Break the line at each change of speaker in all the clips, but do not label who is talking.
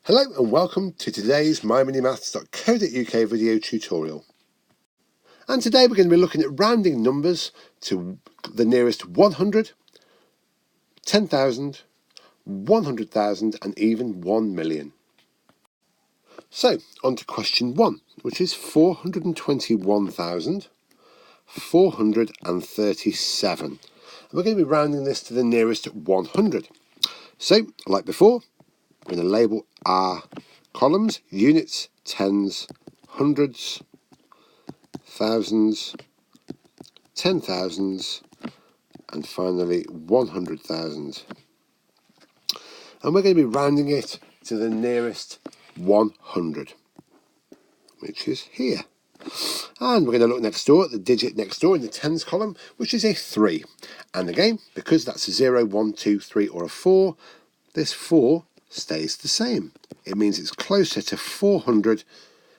Hello and welcome to today's myminimaths.co.uk video tutorial. And today we're going to be looking at rounding numbers to the nearest 100, 10,000, 100,000 and even 1 million. So on to question 1, which is 421,437. And we're going to be rounding this to the nearest 100. So like before, we're going to label our columns, units, tens, hundreds, thousands, 10,000s, and finally 100,000. And we're going to be rounding it to the nearest 100, which is here. And we're going to look next door at the digit next door in the tens column, which is a 3. And again, because that's a 0, 1, 2, 3 or a 4, this 4 stays the same. It means it's closer to 400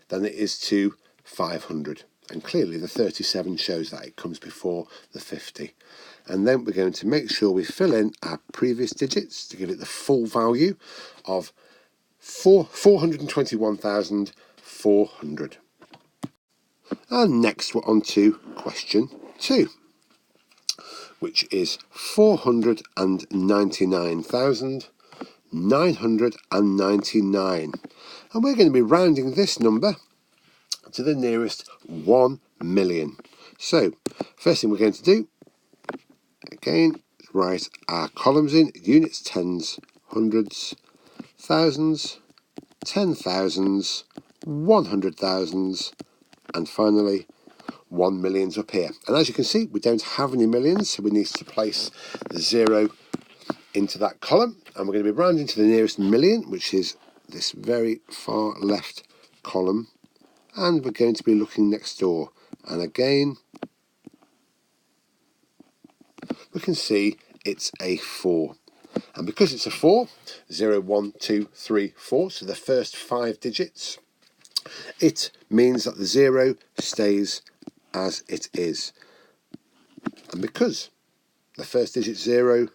than it is to 500. And clearly the 37 shows that it comes before the 50. And then we're going to make sure we fill in our previous digits to give it the full value of 421,400. And next we're on to question 2, which is 499,999. And we're going to be rounding this number to the nearest 1 million. So first thing we're going to do, again, write our columns in: units, tens, hundreds, thousands, 10,000s, 100,000s, and finally 1 million's up here. And as you can see, we don't have any millions, so we need to place the 0 into that column, and we're going to be rounding to the nearest million, which is this very far left column, and we're going to be looking next door, and again we can see it's a 4. And because it's a 4, 0, 1, 2, 3, 4, so the first 5 digits, it means that the 0 stays as it is. And because the first digit 0,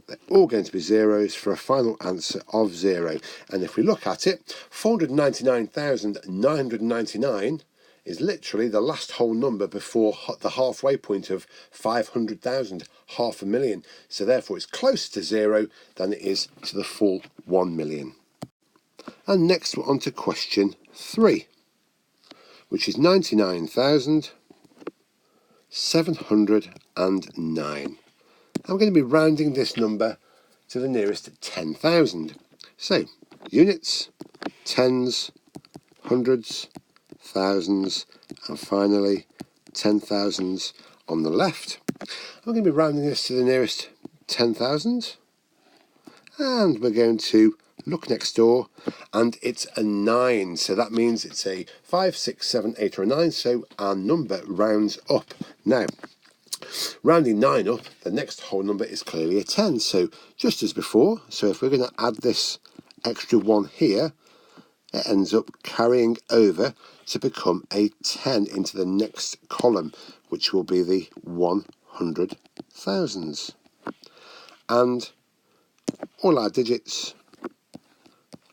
they're all going to be zeros for a final answer of 0. And if we look at it, 499,999 is literally the last whole number before the halfway point of 500,000, 500,000. So therefore it's closer to 0 than it is to the full 1 million. And next we're on to question 3, which is 99,709. I'm going to be rounding this number to the nearest 10,000. So units, tens, hundreds, thousands, and finally 10,000s on the left. I'm going to be rounding this to the nearest 10,000, and we're going to look next door, and it's a 9, so that means it's a 5, 6, 7, 8 or a 9, so our number rounds up. Now rounding 9 up, the next whole number is clearly a 10, so just as before. So if we're going to add this extra 1 here, it ends up carrying over to become a 10 into the next column, which will be the 100,000s. And all our digits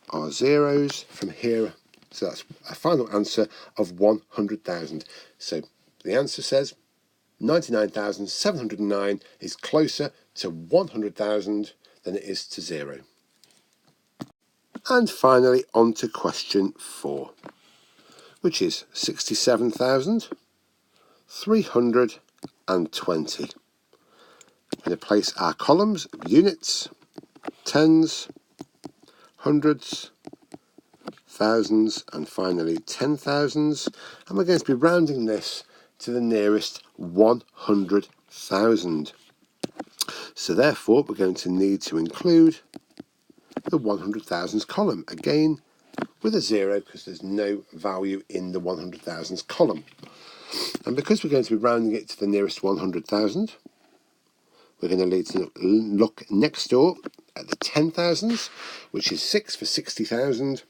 are zeros from here, so that's a final answer of 100,000. So the answer says 99,709 is closer to 100,000 than it is to 0. And finally on to question 4, which is 67,320. We're going to place our columns, units, tens, hundreds, thousands, and finally 10,000s, and we're going to be rounding this to the nearest 100,000. So therefore we're going to need to include the 100,000s column, again with a 0 because there's no value in the 100,000s column. And because we're going to be rounding it to the nearest 100,000, we're going to need to look next door at the 10,000s, which is 6 for 60,000.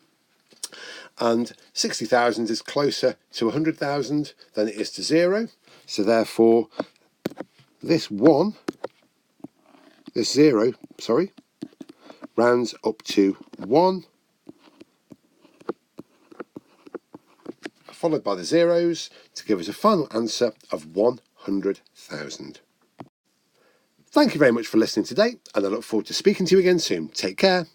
And 60,000 is closer to 100,000 than it is to 0. So therefore this 0, rounds up to 1, followed by the zeros to give us a final answer of 100,000. Thank you very much for listening today, and I look forward to speaking to you again soon. Take care.